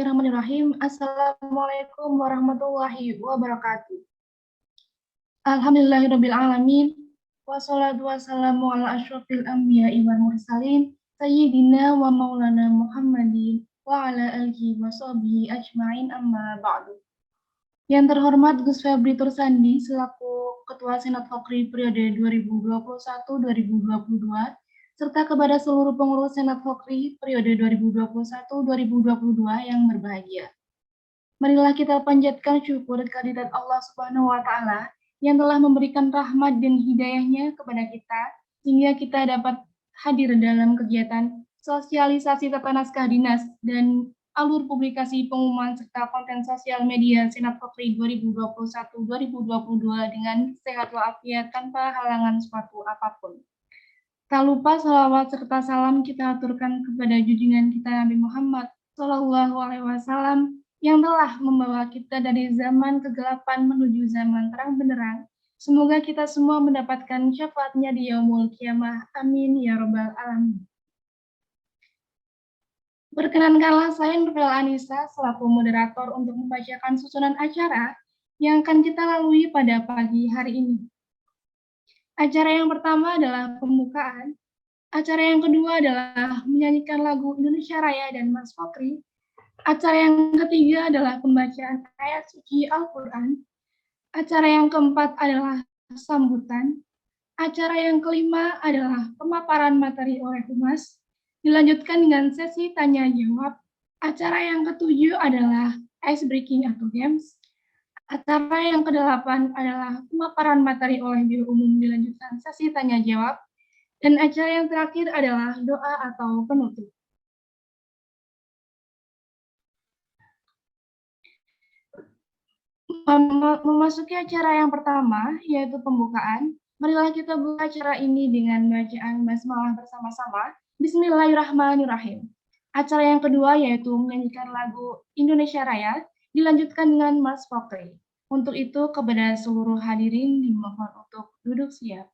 Bismillahirrahmanirrahim. Assalamualaikum warahmatullahi wabarakatuh. Alhamdulillahirabbil alamin. Wassalatu wassalamu ala asyrofil anbiya'i wal mursalin sayyidina wa maulana Muhammadin wa ala alihi wa sahbihi ajmain amma ba'du. Yang terhormat Gus Febri Tursandi selaku Ketua Senat Fokri periode 2021-2022 serta kepada seluruh pengurus Senat Fokri periode 2021-2022 yang berbahagia. Marilah kita panjatkan syukur kehadirat Allah Subhanahu wa Ta'ala yang telah memberikan rahmat dan hidayahnya kepada kita, sehingga kita dapat hadir dalam kegiatan sosialisasi tata naskah dinas dan alur publikasi pengumuman serta konten sosial media Senat Fokri 2021-2022 dengan sehat walafiat tanpa halangan suatu apapun. Tak lupa salawat serta salam kita aturkan kepada junjungan kita Nabi Muhammad Shallallahu Alaihi Wasallam yang telah membawa kita dari zaman kegelapan menuju zaman terang benderang. Semoga kita semua mendapatkan syafaatnya di yaumul kiamah. Amin ya robbal alamin. Perkenankanlah saya Nurul Anissa selaku moderator untuk membacakan susunan acara yang akan kita lalui pada pagi hari ini. Acara yang pertama adalah pembukaan. Acara yang kedua adalah menyanyikan lagu Indonesia Raya dan Mas Fokri. Acara yang ketiga adalah pembacaan ayat suci Al-Quran. Acara yang keempat adalah sambutan. Acara yang kelima adalah pemaparan materi oleh Humas. Dilanjutkan dengan sesi tanya-jawab. Acara yang ketujuh adalah ice breaking atau games. Acara yang kedelapan adalah pemaparan materi oleh Biro Umum. Dilanjutkan sesi tanya-jawab. Dan acara yang terakhir adalah doa atau penutup. Memasuki acara yang pertama, yaitu pembukaan, marilah kita buka acara ini dengan bacaan basmalah bersama-sama. Bismillahirrahmanirrahim. Acara yang kedua yaitu menyanyikan lagu Indonesia Raya, dilanjutkan dengan Mas Fokri. Untuk itu, kepada seluruh hadirin dimohon untuk duduk siap.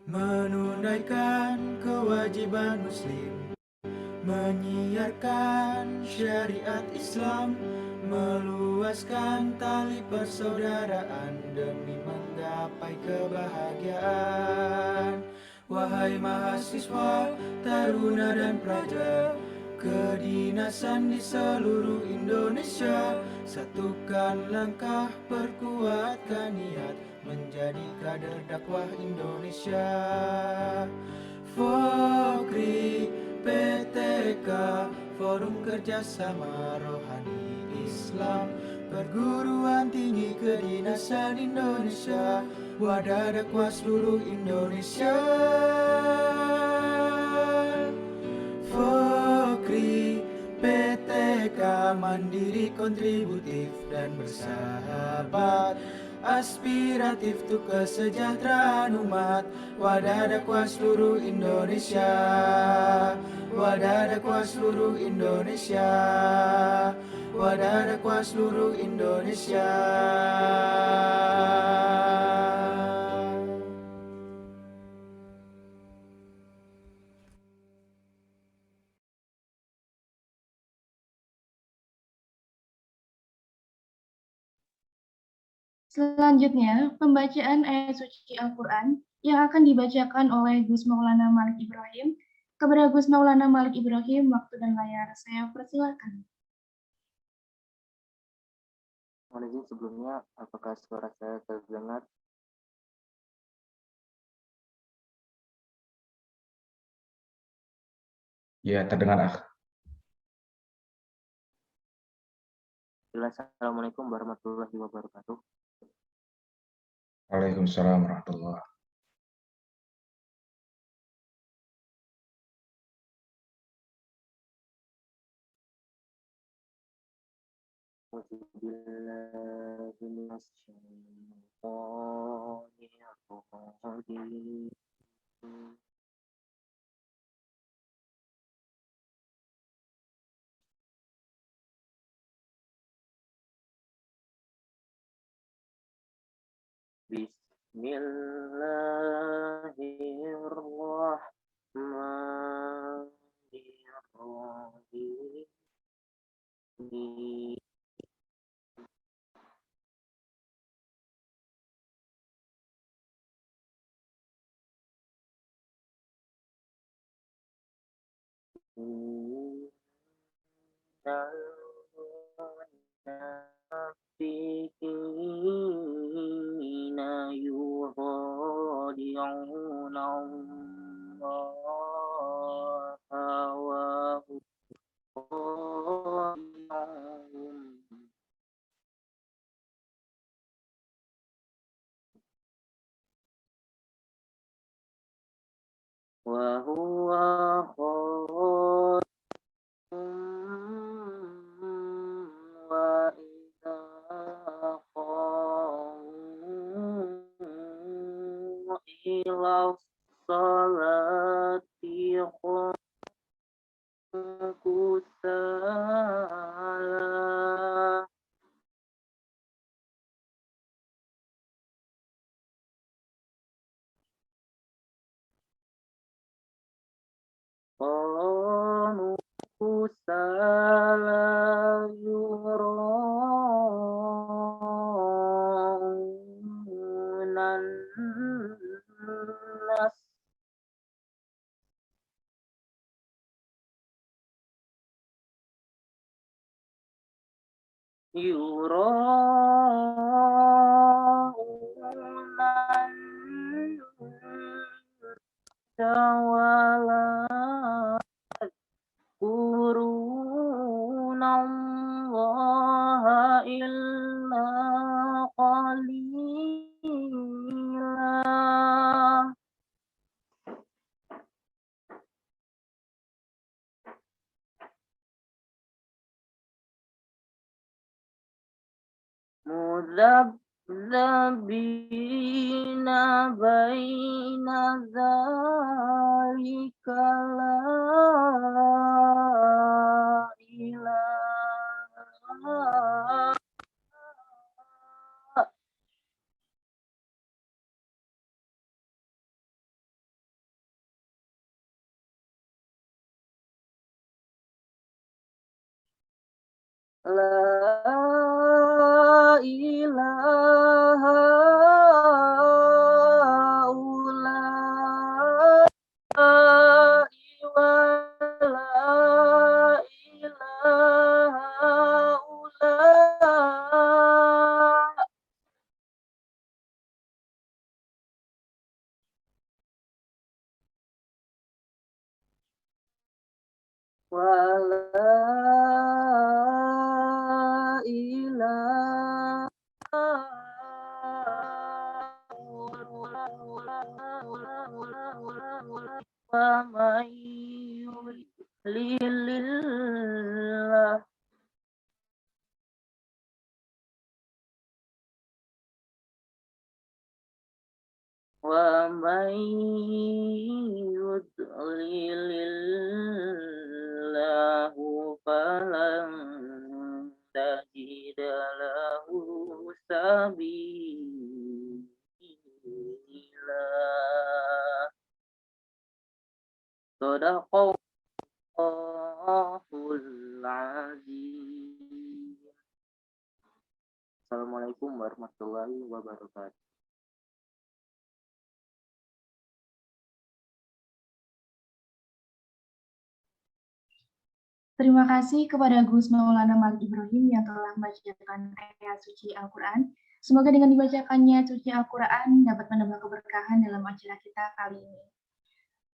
Menunaikan kewajiban muslim, menyiarkan syariat Islam, meluaskan tali persaudaraan demi menggapai kebahagiaan. Wahai mahasiswa, taruna dan pelajar, kedinasan di seluruh Indonesia, satukan langkah, perkuatkan niat, menjadi kader dakwah Indonesia. Fokri, PTK, Forum Kerjasama Rohani Islam, Perguruan Tinggi Kedinasan Indonesia, wadah dakwah seluruh Indonesia. Fokri, PTK, mandiri, kontributif, dan bersahabat, aspiratif untuk kesejahteraan umat, wadah dakwah seluruh Indonesia, wadah dakwah seluruh Indonesia, wadah dakwah seluruh Indonesia. Selanjutnya, pembacaan ayat suci Al-Quran yang akan dibacakan oleh Gus Maulana Malik Ibrahim. Kepada Gus Maulana Malik Ibrahim, waktu dan layar saya persilakan. Mohon izin sebelumnya, apakah suara saya terdengar? Ya, terdengar, Akh. Assalamualaikum warahmatullahi wabarakatuh. Waalaikumsalam warahmatullahi wabarakatuh. Bismillahirrahmanirrahim. Mudzabbina baina dzalika la ilaha La ilaha ومن يضلل الله فلن تجد له سبيلا. Sadaqallahul azim. Assalamualaikum warahmatullahi wabarakatuh. Terima kasih kepada Gus Maulana Malik Ibrahim yang telah membacakan ayat suci Al-Quran. Semoga dengan dibacakannya suci Al-Quran dapat menambah keberkahan dalam acara kita kali ini.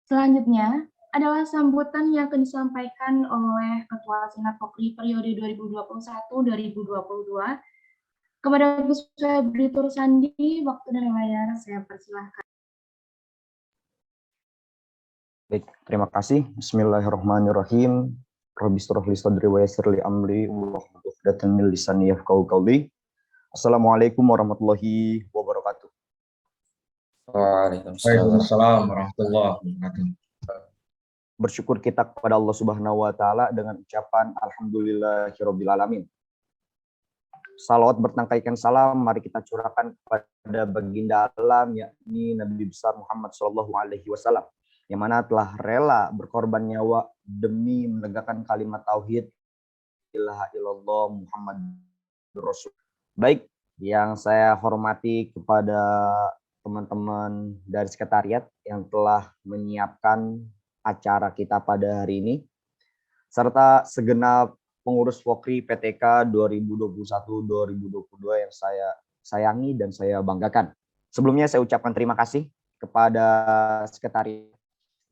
Selanjutnya adalah sambutan yang akan disampaikan oleh Ketua Senat Pokri periode 2021-2022 kepada Gus Febri Tursandi. Waktu dan layar saya persilahkan. Baik, terima kasih. Bismillahirrahmanirrahim. Rabbi shrah li sadri wa yassir li amri wahlul 'uqdatam min lisani yafqahu qawli. Assalamualaikum warahmatullahi wabarakatuh. Waalaikumsalam warahmatullahi wabarakatuh. Bersyukur kita kepada Allah Subhanahu wa taala dengan ucapan alhamdulillahirabbil alamin. Salawat bertangkaikan salam mari kita curahkan kepada baginda alam yakni Nabi besar Muhammad sallallahu alaihi wasallam yang mana telah rela berkorban nyawa demi menegakkan kalimat tauhid ilaha illallah Muhammadur Rasul. Baik, yang saya hormati kepada teman-teman dari sekretariat yang telah menyiapkan acara kita pada hari ini, serta segenap pengurus Fokri PTK 2021-2022 yang saya sayangi dan saya banggakan. Sebelumnya saya ucapkan terima kasih kepada sekretariat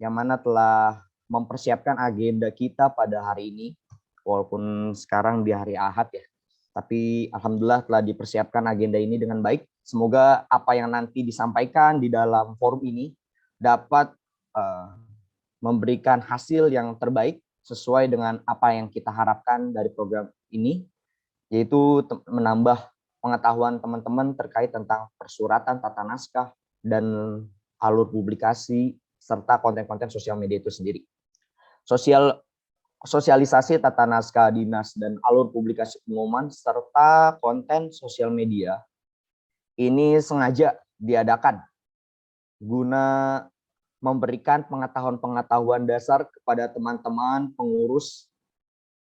yang mana telah mempersiapkan agenda kita pada hari ini, walaupun sekarang di hari Ahad ya, tapi alhamdulillah telah dipersiapkan agenda ini dengan baik. Semoga apa yang nanti disampaikan di dalam forum ini dapat memberikan hasil yang terbaik sesuai dengan apa yang kita harapkan dari program ini, yaitu menambah pengetahuan teman-teman terkait tentang persuratan tata naskah dan alur publikasi serta konten-konten sosial media itu sendiri. Sosialisasi tata naskah dinas dan alur publikasi pengumuman serta konten sosial media ini sengaja diadakan guna memberikan pengetahuan-pengetahuan dasar kepada teman-teman pengurus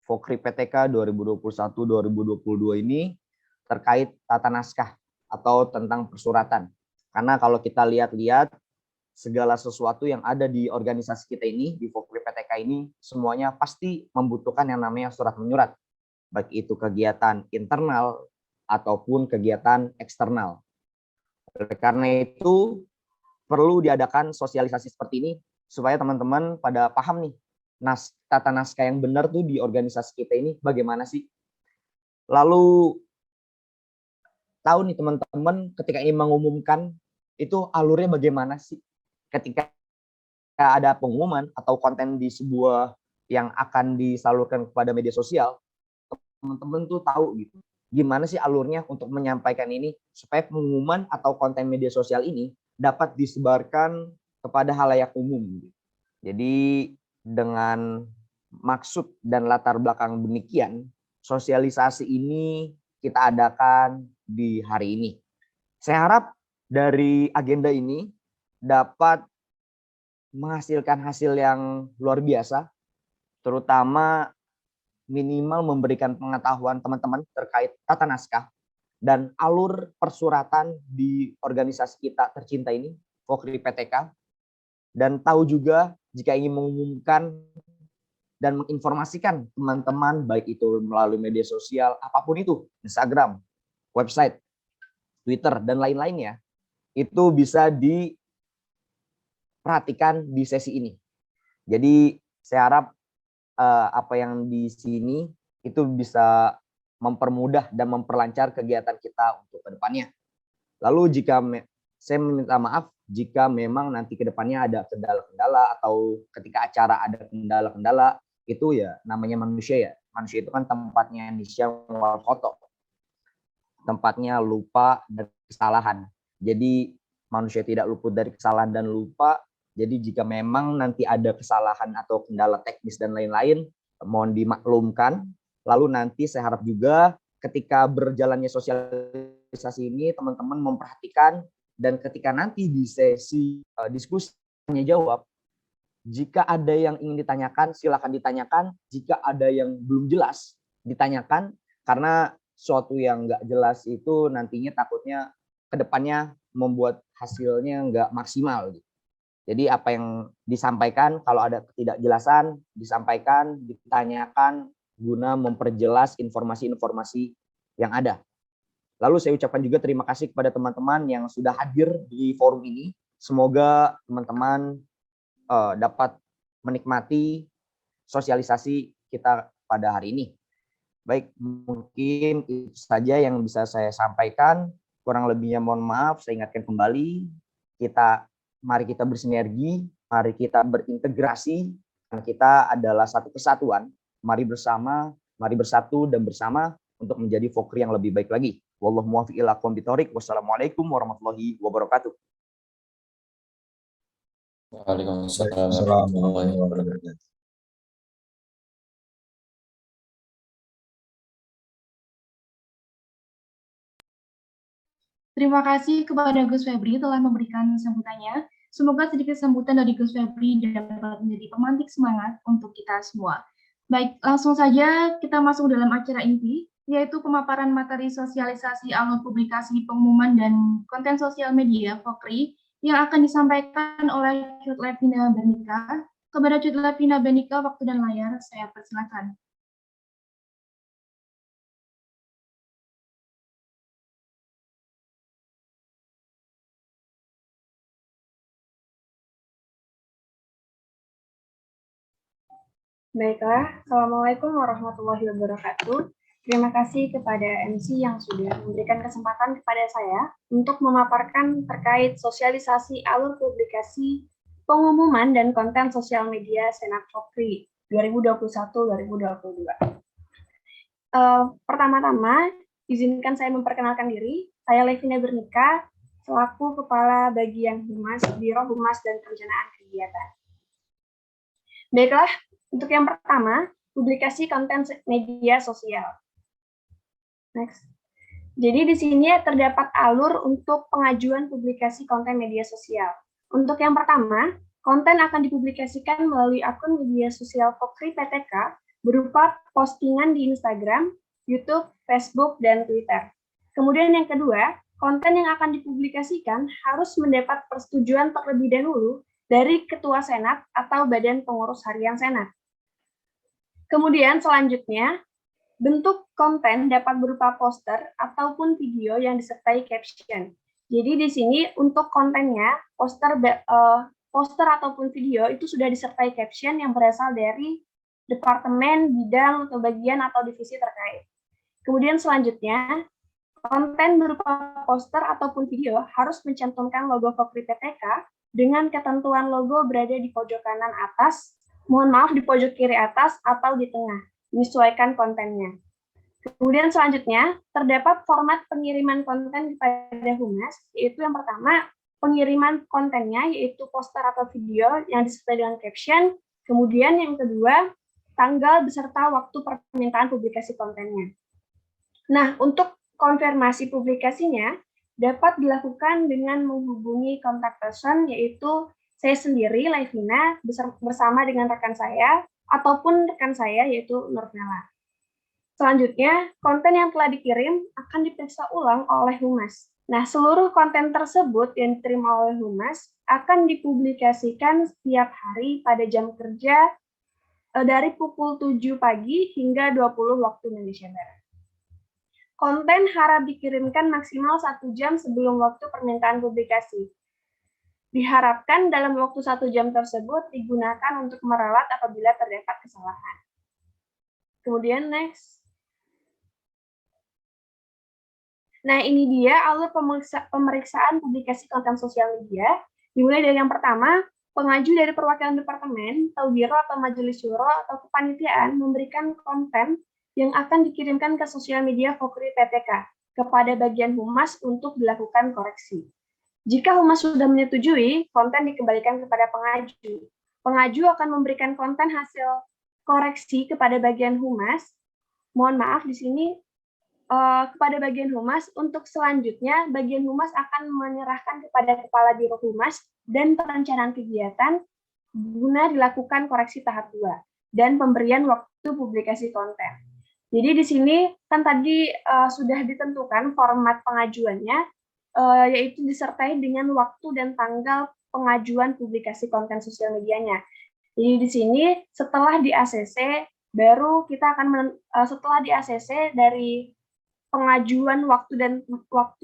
Fokri PTK 2021-2022 ini terkait tata naskah atau tentang persuratan. Karena kalau kita lihat-lihat segala sesuatu yang ada di organisasi kita ini, di Fokri PTK ini, semuanya pasti membutuhkan yang namanya surat menyurat. Baik itu kegiatan internal ataupun kegiatan eksternal. Oleh karena itu, perlu diadakan sosialisasi seperti ini, supaya teman-teman pada paham nih, tata naskah yang benar tuh di organisasi kita ini bagaimana sih. Lalu, tahu nih teman-teman ketika ingin mengumumkan, itu alurnya bagaimana sih? Ketika ada pengumuman atau konten di sebuah yang akan disalurkan kepada media sosial, teman-teman tuh tahu gitu. Gimana sih alurnya untuk menyampaikan ini supaya pengumuman atau konten media sosial ini dapat disebarkan kepada halayak umum. Jadi dengan maksud dan latar belakang demikian, sosialisasi ini kita adakan di hari ini. Saya harap dari agenda ini dapat menghasilkan hasil yang luar biasa, terutama minimal memberikan pengetahuan teman-teman terkait tata naskah dan alur persuratan di organisasi kita tercinta ini, Fokri PTK, dan tahu juga jika ingin mengumumkan dan menginformasikan teman-teman, baik itu melalui media sosial, apapun itu, Instagram, website, Twitter, dan lain-lainnya, itu bisa diperhatikan di sesi ini. Jadi saya harap apa yang di sini itu bisa mempermudah dan memperlancar kegiatan kita untuk kedepannya. Lalu saya meminta maaf jika memang nanti kedepannya ada kendala-kendala atau ketika acara ada kendala-kendala, itu ya namanya manusia ya. Manusia itu kan tempatnya nisya wal khoto. Tempatnya lupa dan kesalahan. Jadi manusia tidak luput dari kesalahan dan lupa. Jadi jika memang nanti ada kesalahan atau kendala teknis dan lain-lain, mohon dimaklumkan. Lalu nanti saya harap juga ketika berjalannya sosialisasi ini, teman-teman memperhatikan, dan ketika nanti di sesi diskusi tanya jawab, jika ada yang ingin ditanyakan, silakan ditanyakan. Jika ada yang belum jelas, ditanyakan. Karena sesuatu yang nggak jelas itu nantinya takutnya ke depannya membuat hasilnya nggak maksimal. Jadi apa yang disampaikan, kalau ada ketidakjelasan, disampaikan, ditanyakan, guna memperjelas informasi-informasi yang ada. Lalu saya ucapkan juga terima kasih kepada teman-teman yang sudah hadir di forum ini. Semoga teman-teman dapat menikmati sosialisasi kita pada hari ini. Baik, mungkin itu saja yang bisa saya sampaikan. Kurang lebihnya mohon maaf, saya ingatkan kembali, mari kita bersinergi, mari kita berintegrasi, dan kita adalah satu kesatuan. Mari bersama, mari bersatu dan bersama untuk menjadi Fokri yang lebih baik lagi. Wallahu muwaffiq ila aqwamit thoriq. Wassalamualaikum warahmatullahi wabarakatuh. Waalaikumsalam warahmatullahi wabarakatuh. Terima kasih kepada Gus Febri telah memberikan sambutannya. Semoga sedikit sambutan dari Gus Febri dapat menjadi pemantik semangat untuk kita semua. Baik, langsung saja kita masuk dalam acara inti, yaitu pemaparan materi sosialisasi alur publikasi pengumuman dan konten sosial media Fokri yang akan disampaikan oleh Cut Levina Bernika. Kepada Cut Levina Bernika, waktu dan layar saya persilakan. Baiklah, Assalamualaikum warahmatullahi wabarakatuh. Terima kasih kepada MC yang sudah memberikan kesempatan kepada saya untuk memaparkan terkait sosialisasi alur publikasi pengumuman dan konten sosial media Senat Fokri 2021-2022. Pertama-tama, izinkan saya memperkenalkan diri. Saya Levina Bernika, selaku Kepala Bagian Humas, Biro Humas dan Perencanaan Kegiatan. Baiklah, untuk yang pertama, publikasi konten media sosial. Next. Jadi di sini terdapat alur untuk pengajuan publikasi konten media sosial. Untuk yang pertama, konten akan dipublikasikan melalui akun media sosial Fokri PTK berupa postingan di Instagram, YouTube, Facebook, dan Twitter. Kemudian yang kedua, konten yang akan dipublikasikan harus mendapat persetujuan terlebih dahulu dari Ketua Senat atau Badan Pengurus Harian Senat. Kemudian selanjutnya, bentuk konten dapat berupa poster ataupun video yang disertai caption. Jadi di sini untuk kontennya, poster ataupun video itu sudah disertai caption yang berasal dari departemen, bidang, atau bagian atau divisi terkait. Kemudian selanjutnya, konten berupa poster ataupun video harus mencantumkan logo Fokri PTK dengan ketentuan logo berada di pojok kanan atas, di pojok kiri atas atau di tengah, menyesuaikan kontennya. Kemudian selanjutnya, terdapat format pengiriman konten kepada Humas, yaitu yang pertama, pengiriman kontennya, yaitu poster atau video yang disertai dengan caption. Kemudian yang kedua, tanggal beserta waktu permintaan publikasi kontennya. Nah, untuk konfirmasi publikasinya, dapat dilakukan dengan menghubungi kontak person, yaitu saya sendiri, Levina, bersama dengan rekan saya, ataupun rekan saya, yaitu Nurmela. Selanjutnya, konten yang telah dikirim akan diperiksa ulang oleh Humas. Nah, seluruh konten tersebut yang diterima oleh Humas akan dipublikasikan setiap hari pada jam kerja dari pukul 7 pagi hingga 20 waktu Indonesia Barat. Konten harap dikirimkan maksimal 1 jam sebelum waktu permintaan publikasi. Diharapkan dalam waktu 1 jam tersebut digunakan untuk meralat apabila terdapat kesalahan. Kemudian next. Nah, ini dia alur pemeriksaan publikasi konten sosial media. Dimulai dari yang pertama, pengaju dari perwakilan departemen, atau biro atau majelis syuro atau kepanitiaan memberikan konten yang akan dikirimkan ke sosial media Fokri PTK kepada bagian Humas untuk dilakukan koreksi. Jika humas sudah menyetujui, konten dikembalikan kepada pengaju. Pengaju akan memberikan konten hasil koreksi kepada bagian humas. Mohon maaf di sini kepada bagian humas. Untuk selanjutnya, bagian humas akan menyerahkan kepada Kepala Biro Humas dan Perencanaan Kegiatan guna dilakukan koreksi tahap 2 dan pemberian waktu publikasi konten. Jadi di sini kan tadi sudah ditentukan format pengajuannya, yaitu disertai dengan waktu dan tanggal pengajuan publikasi konten sosial medianya. Jadi di sini setelah di ACC baru kita akan setelah di ACC dari pengajuan waktu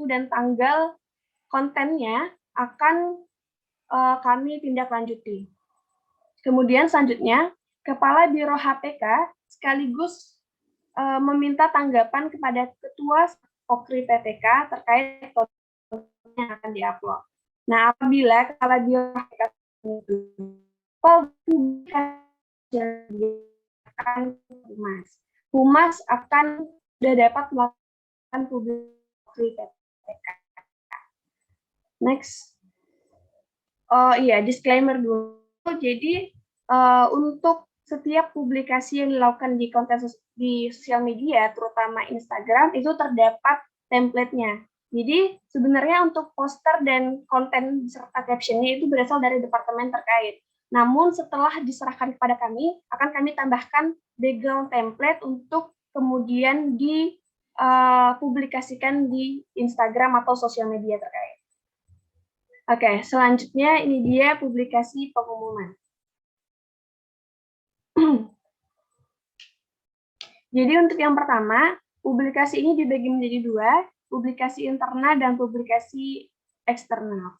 dan tanggal kontennya akan kami tindak lanjuti. Kemudian selanjutnya Kepala Biro HPK sekaligus meminta tanggapan kepada Ketua Okri PTK terkait konten yang akan diupload. Nah, apabila Kepala Biro HPK humas akan sudah dapat melakukan publikasi PTK. Next. Disclaimer dulu. Jadi untuk setiap publikasi yang dilakukan di konten di sosial media, terutama Instagram, itu terdapat template-nya. Jadi sebenarnya untuk poster dan konten serta caption-nya itu berasal dari departemen terkait. Namun setelah diserahkan kepada kami, akan kami tambahkan background template untuk kemudian dipublikasikan di Instagram atau sosial media terkait. Oke, selanjutnya ini dia publikasi pengumuman. Jadi untuk yang pertama, publikasi ini dibagi menjadi 2, publikasi internal dan publikasi eksternal.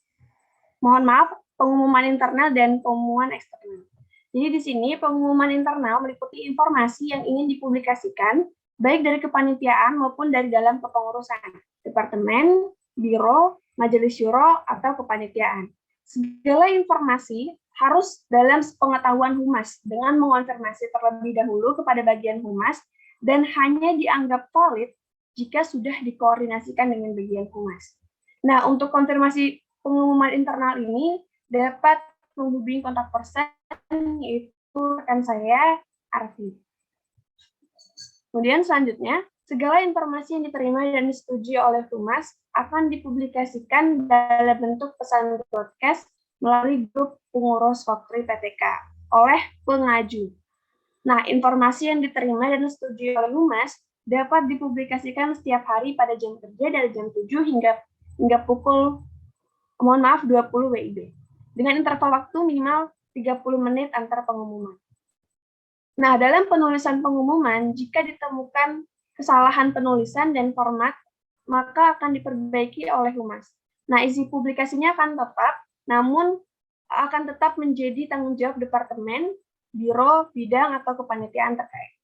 Mohon maaf, pengumuman internal dan pengumuman eksternal. Jadi di sini pengumuman internal meliputi informasi yang ingin dipublikasikan, baik dari kepanitiaan maupun dari dalam kepengurusan, departemen, biro, majelis syuro, atau kepanitiaan. Segala informasi harus dalam pengetahuan humas dengan mengonfirmasi terlebih dahulu kepada bagian humas dan hanya dianggap valid jika sudah dikoordinasikan dengan bagian humas. Nah, untuk konfirmasi pengumuman internal ini dapat menghubungi kontak person, yaitu rekan saya, Arfi. Kemudian selanjutnya, segala informasi yang diterima dan disetujui oleh humas akan dipublikasikan dalam bentuk pesan broadcast melalui grup pengurus Fakri PTK oleh pengaju. Nah, informasi yang diterima dan disetujui oleh humas dapat dipublikasikan setiap hari pada jam kerja dari jam 7 hingga pukul 20 WIB dengan interval waktu minimal 30 menit antar pengumuman. Nah, dalam penulisan pengumuman, jika ditemukan kesalahan penulisan dan format, maka akan diperbaiki oleh humas. Nah, isi publikasinya akan tetap, namun akan tetap menjadi tanggung jawab departemen, biro, bidang, atau kepanitiaan terkait.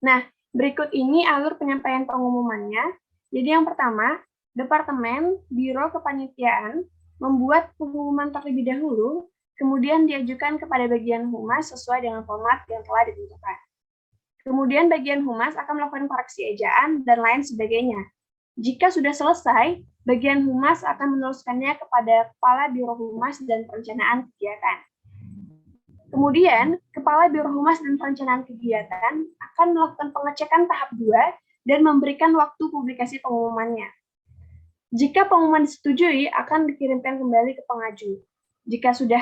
Nah, berikut ini alur penyampaian pengumumannya. Jadi yang pertama, departemen, biro, kepanitiaan membuat pengumuman terlebih dahulu, kemudian diajukan kepada bagian humas sesuai dengan format yang telah ditentukan. Kemudian bagian humas akan melakukan koreksi ejaan dan lain sebagainya. Jika sudah selesai, bagian humas akan meneruskannya kepada Kepala Biro Humas dan Perencanaan Kegiatan. Kemudian, Kepala Biro Humas dan Perencanaan Kegiatan akan melakukan pengecekan tahap 2 dan memberikan waktu publikasi pengumumannya. Jika pengumuman disetujui, akan dikirimkan kembali ke pengaju. Jika sudah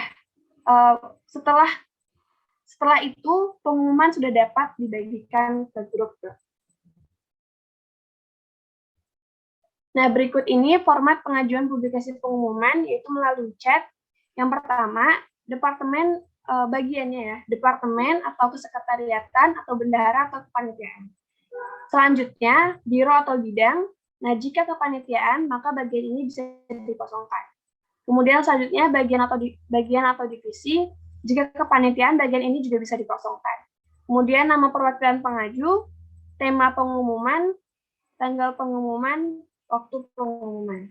setelah itu, pengumuman sudah dapat dibagikan ke grup. Nah, berikut ini format pengajuan publikasi pengumuman, yaitu melalui chat. Yang pertama, departemen bagiannya ya, departemen atau kesekretariatan atau bendahara atau kepanitiaan. Selanjutnya, biro atau bidang. Nah, jika kepanitiaan, maka bagian ini bisa dikosongkan. Kemudian selanjutnya bagian atau divisi. Jika kepanitiaan, bagian ini juga bisa dikosongkan. Kemudian nama perwakilan pengaju, tema pengumuman, tanggal pengumuman, waktu pengumuman.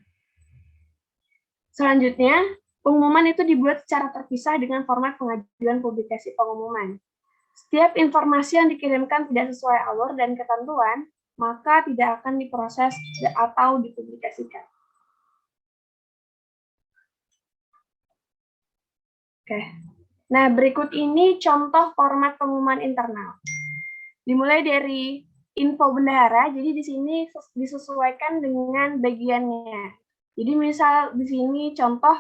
Selanjutnya, pengumuman itu dibuat secara terpisah dengan format pengajuan publikasi pengumuman. Setiap informasi yang dikirimkan tidak sesuai alur dan ketentuan, maka tidak akan diproses atau dipublikasikan. Oke. Nah, berikut ini contoh format pengumuman internal. Dimulai dari info bendahara, jadi di sini disesuaikan dengan bagiannya. Jadi misal di sini contoh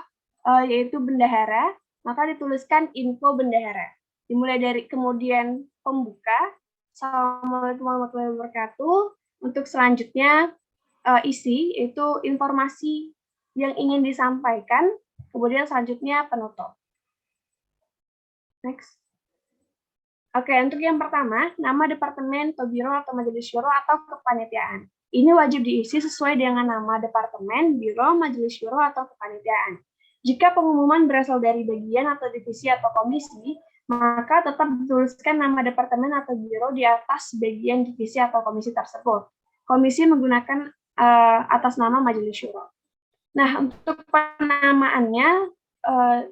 yaitu bendahara, maka dituliskan info bendahara. Dimulai dari kemudian pembuka, Assalamualaikum warahmatullahi wabarakatuh. Untuk selanjutnya isi, yaitu informasi yang ingin disampaikan, kemudian selanjutnya penutup. Next. Oke, untuk yang pertama, nama departemen atau biro atau majelis syuro atau kepanitiaan. Ini wajib diisi sesuai dengan nama departemen, biro, majelis syuro atau kepanitiaan. Jika pengumuman berasal dari bagian atau divisi atau komisi, maka tetap dituliskan nama departemen atau biro di atas bagian divisi atau komisi tersebut. Komisi menggunakan atas nama majelis syuro. Nah, untuk penamaannya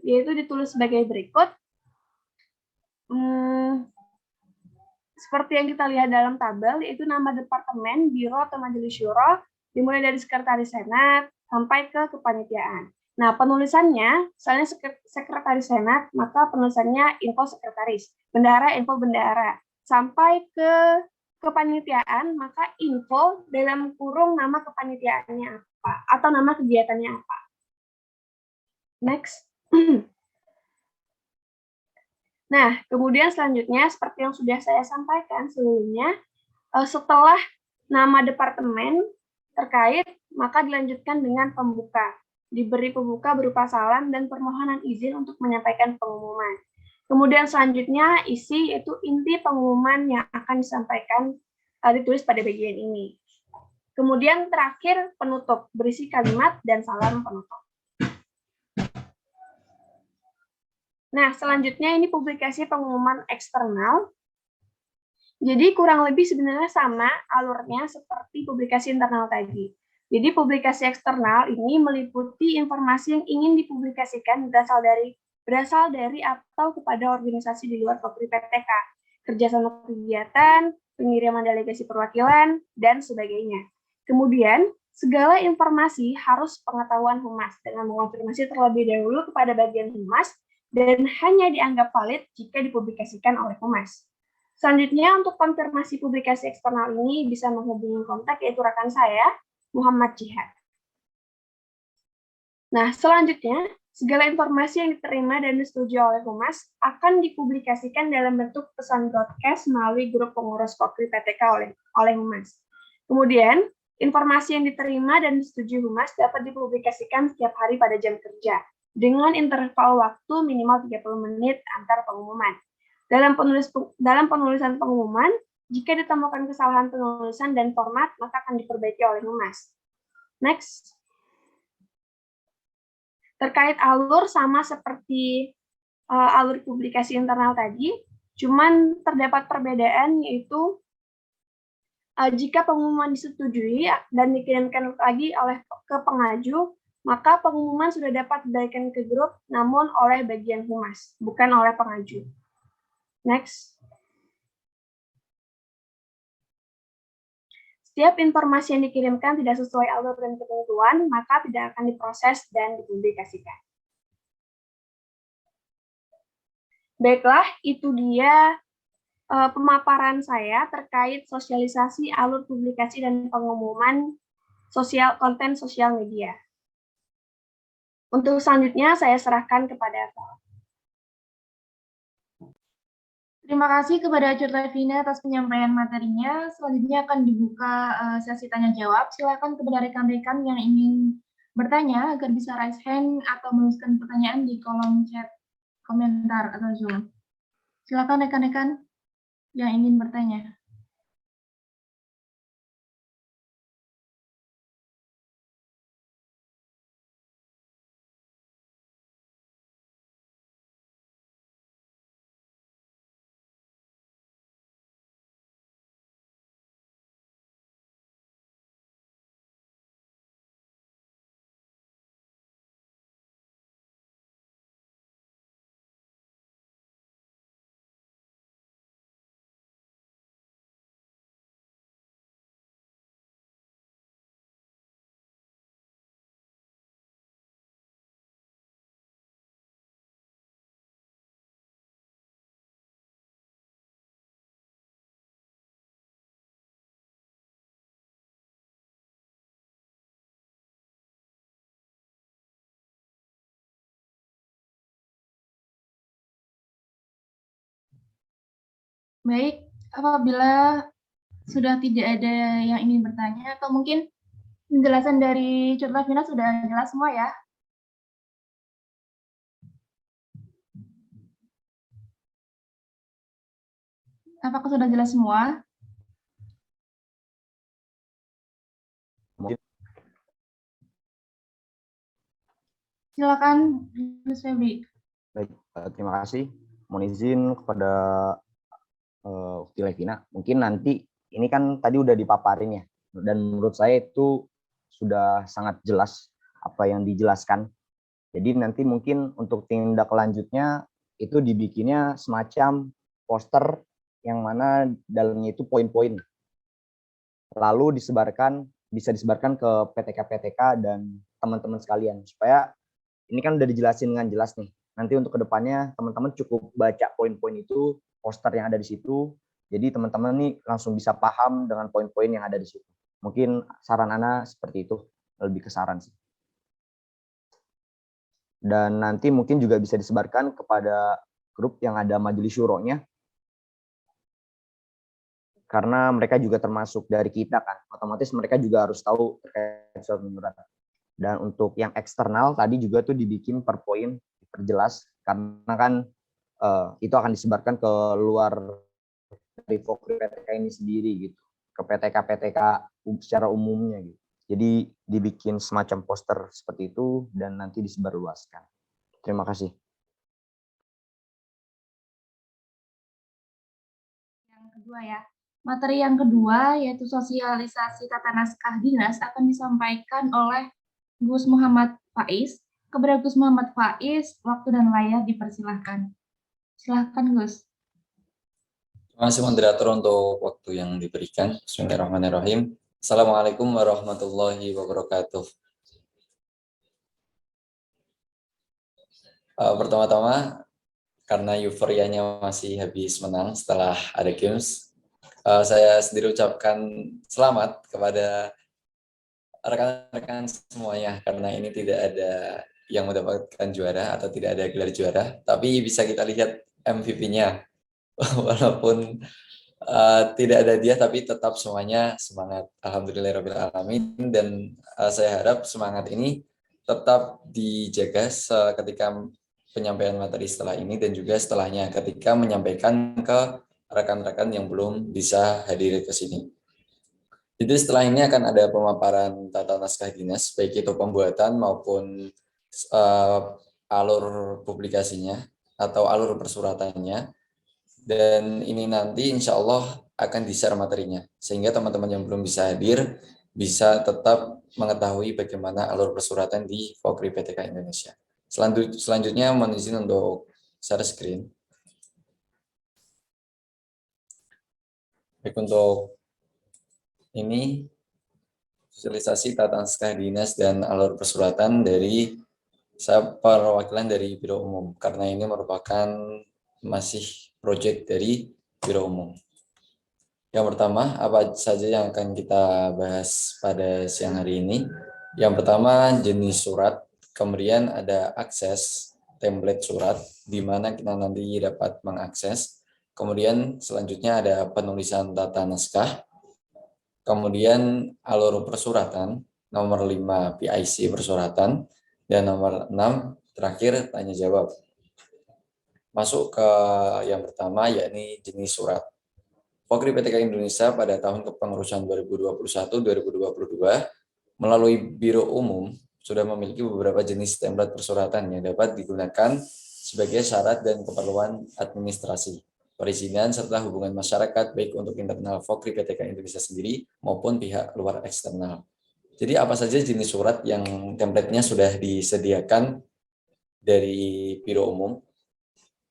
yaitu ditulis sebagai berikut. Seperti yang kita lihat dalam tabel, yaitu nama departemen, biro, atau majelis syuro, dimulai dari sekretaris senat sampai ke kepanitiaan. Nah, penulisannya, misalnya sekretaris senat, maka penulisannya info sekretaris, bendahara, info bendahara. Sampai ke kepanitiaan, maka info dalam kurung nama kepanitiaannya apa, atau nama kegiatannya apa. Next. Nah, kemudian selanjutnya, seperti yang sudah saya sampaikan sebelumnya, setelah nama departemen terkait, maka dilanjutkan dengan pembuka. Diberi pembuka berupa salam dan permohonan izin untuk menyampaikan pengumuman. Kemudian selanjutnya, isi yaitu inti pengumuman yang akan disampaikan, ditulis pada bagian ini. Kemudian terakhir, penutup, berisi kalimat dan salam penutup. Nah, selanjutnya ini publikasi pengumuman eksternal. Jadi kurang lebih sebenarnya sama alurnya seperti publikasi internal tadi. Jadi publikasi eksternal ini meliputi informasi yang ingin dipublikasikan berasal dari atau kepada organisasi di luar Kopri PTK, kerjasama kegiatan, pengiriman delegasi perwakilan, dan sebagainya. Kemudian, segala informasi harus pengetahuan humas dengan mengonfirmasi terlebih dahulu kepada bagian humas dan hanya dianggap valid jika dipublikasikan oleh humas. Selanjutnya, untuk konfirmasi publikasi eksternal ini bisa menghubungi kontak, yaitu rekan saya, Muhammad Jihad. Nah, selanjutnya, segala informasi yang diterima dan disetujui oleh humas akan dipublikasikan dalam bentuk pesan broadcast melalui grup pengurus Kopri PTK oleh humas. Kemudian, informasi yang diterima dan disetujui humas dapat dipublikasikan setiap hari pada jam kerja, dengan interval waktu minimal 30 menit antar pengumuman. Dalam penulisan pengumuman, jika ditemukan kesalahan penulisan dan format, maka akan diperbaiki oleh humas. Next. Terkait alur, sama seperti alur publikasi internal tadi, cuman terdapat perbedaan, yaitu jika pengumuman disetujui dan dikirimkan lagi ke pengaju, maka pengumuman sudah dapat diberikan ke grup, namun oleh bagian humas, bukan oleh pengaju. Next. Setiap informasi yang dikirimkan tidak sesuai alur dan ketentuan, maka tidak akan diproses dan dipublikasikan. Baiklah, itu dia pemaparan saya terkait sosialisasi alur publikasi dan pengumuman konten sosial media. Untuk selanjutnya, saya serahkan kepada Val. Terima kasih kepada Curta Vina atas penyampaian materinya. Selanjutnya akan dibuka sesi tanya-jawab. Silakan kepada rekan-rekan yang ingin bertanya agar bisa raise hand atau menuliskan pertanyaan di kolom chat komentar atau Zoom. Silakan rekan-rekan yang ingin bertanya. Baik, apabila sudah tidak ada yang ingin bertanya atau mungkin penjelasan dari Cut Lavina sudah jelas semua ya? Apakah sudah jelas semua? Silakan, Gus Febri. Baik, terima kasih. Mohon izin kepada Ukti Levina. Mungkin nanti ini kan tadi udah dipaparin ya, dan menurut saya itu sudah sangat jelas apa yang dijelaskan. Jadi nanti mungkin untuk tindak lanjutnya itu dibikinnya semacam poster yang mana dalamnya itu poin-poin. Lalu bisa disebarkan ke PTK-PTK dan teman-teman sekalian supaya ini kan udah dijelasin dengan jelas nih. Nanti untuk kedepannya teman-teman cukup baca poin-poin itu, poster yang ada di situ. Jadi teman-teman nih langsung bisa paham dengan poin-poin yang ada di situ. Mungkin saran Ana seperti itu, lebih ke saran sih. Dan nanti mungkin juga bisa disebarkan kepada grup yang ada majelis syuronya. Karena mereka juga termasuk dari kita kan, otomatis mereka juga harus tahu terkait surat menyurat. Dan untuk yang eksternal tadi juga tuh dibikin per poin, diperjelas, karena kan itu akan disebarkan ke luar dari Fokri PTK ini sendiri gitu, ke PTK-PTK secara umumnya gitu. Jadi dibikin semacam poster seperti itu dan nanti disebarluaskan. Terima kasih. Yang kedua ya. Materi yang kedua yaitu sosialisasi tata naskah dinas akan disampaikan oleh Gus Muhammad Faiz. Kepada Gus Muhammad Faiz, waktu dan layar dipersilahkan. Silahkan Gus. Terima kasih moderator untuk waktu yang diberikan. Bismillahirrahmanirrahim. Assalamualaikum warahmatullahi wabarakatuh. Pertama-tama, karena euforianya masih habis menang setelah ada games, saya sendiri ucapkan selamat kepada rekan-rekan semuanya, karena ini tidak ada yang mendapatkan juara atau tidak ada gelar juara, tapi bisa kita lihat MVP-nya. Walaupun tidak ada dia, tapi tetap semuanya semangat. Alhamdulillahirrahmanirrahim. Dan saya harap semangat ini tetap dijaga ketika penyampaian materi setelah ini dan juga setelahnya ketika menyampaikan ke rekan-rekan yang belum bisa hadir ke sini. Jadi setelah ini akan ada pemaparan tata naskah dinas, baik itu pembuatan maupun alur publikasinya atau alur persuratannya. Dan ini nanti insya Allah akan di-share materinya, sehingga teman-teman yang belum bisa hadir bisa tetap mengetahui bagaimana alur persuratan di Fokri PTK Indonesia. Selanjutnya mohon izin untuk share screen. Baik, untuk ini sosialisasi tata naskah dinas dan alur persuratan dari saya perwakilan dari Biro Umum, karena ini merupakan masih proyek dari Biro Umum. Yang pertama, apa saja yang akan kita bahas pada siang hari ini? Yang pertama, jenis surat, kemudian ada akses template surat, di mana kita nanti dapat mengakses. Kemudian selanjutnya ada penulisan tata naskah, kemudian alur persuratan, nomor 5 PIC persuratan, dan nomor 6 terakhir tanya jawab. Masuk ke yang pertama, yakni jenis surat. Fokri PTK Indonesia pada tahun kepengurusan 2021-2022 melalui Biro Umum sudah memiliki beberapa jenis template persuratan yang dapat digunakan sebagai syarat dan keperluan administrasi, perizinan, serta hubungan masyarakat baik untuk internal Fokri PTK Indonesia sendiri maupun pihak luar eksternal. Jadi apa saja jenis surat yang template-nya sudah disediakan dari Biro Umum,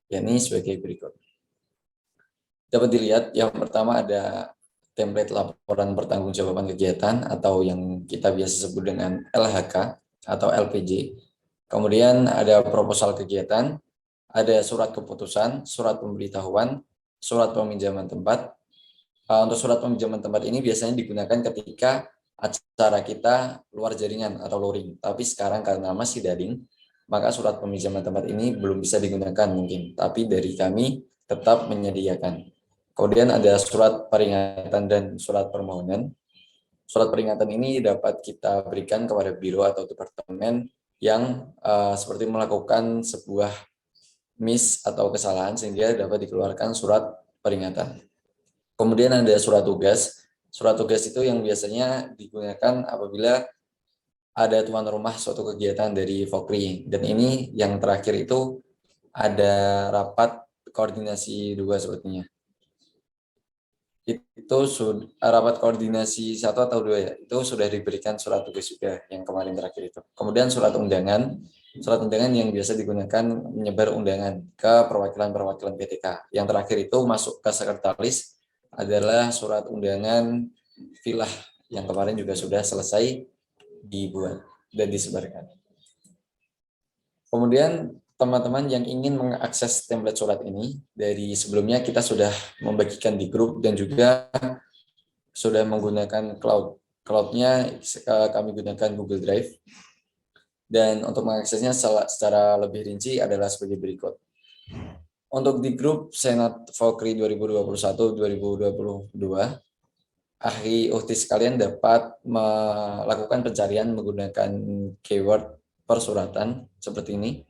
yakni sebagai berikut. Dapat dilihat yang pertama ada template laporan pertanggungjawaban kegiatan atau yang kita biasa sebut dengan LHK atau LPJ. Kemudian ada proposal kegiatan, ada surat keputusan, surat pemberitahuan, surat peminjaman tempat. Untuk surat peminjaman tempat ini biasanya digunakan ketika acara kita luar jaringan atau luring. Tapi sekarang karena masih daring, maka surat peminjaman tempat ini belum bisa digunakan mungkin. Tapi dari kami tetap menyediakan. Kemudian ada surat peringatan dan surat permohonan. Surat peringatan ini dapat kita berikan kepada biro atau departemen yang seperti melakukan sebuah miss atau kesalahan sehingga dapat dikeluarkan surat peringatan. Kemudian ada surat tugas. Surat tugas itu yang biasanya digunakan apabila ada tuan rumah suatu kegiatan dari Fokri. Dan ini yang terakhir itu ada rapat koordinasi 2 sepertinya. Itu rapat koordinasi 1 atau 2 ya, itu sudah diberikan surat tugas juga yang kemarin terakhir itu. Kemudian surat undangan yang biasa digunakan menyebar undangan ke perwakilan-perwakilan PTK. Yang terakhir itu masuk ke sekretaris adalah surat undangan filah yang kemarin juga sudah selesai dibuat dan disebarkan. Kemudian teman-teman yang ingin mengakses template surat ini, dari sebelumnya kita sudah membagikan di grup dan juga sudah menggunakan cloud. Cloud-nya kami gunakan Google Drive. Dan untuk mengaksesnya secara lebih rinci adalah sebagai berikut. Untuk di grup Senat Fokri 2021-2022, ahli ukti sekalian dapat melakukan pencarian menggunakan keyword persuratan seperti ini.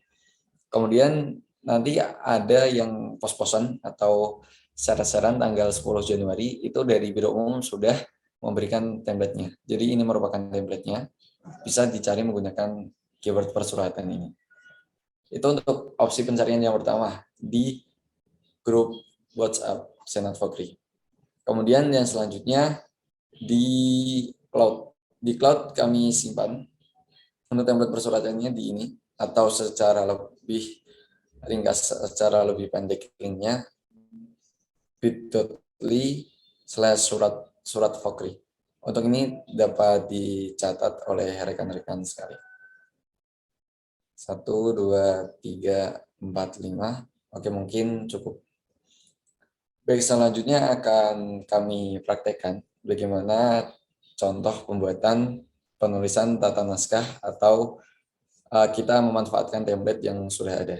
Kemudian nanti ada yang pos-posan atau syarat-syarat tanggal 10 Januari itu dari Biro Umum sudah memberikan template-nya. Jadi ini merupakan template-nya, bisa dicari menggunakan keyword persuratan ini. Itu untuk opsi pencarian yang pertama di grup WhatsApp Senat Fokri. Kemudian yang selanjutnya di cloud. Di cloud kami simpan untuk template persuratannya di ini, atau secara lebih ringkas, secara lebih pendek linknya bit.ly/surat Fokri. Untuk ini dapat dicatat oleh rekan-rekan sekalian. 1, 2, 3, 4, 5. Oke, mungkin cukup. Baik, selanjutnya akan kami praktekkan bagaimana contoh pembuatan penulisan tata naskah atau kita memanfaatkan template yang sudah ada.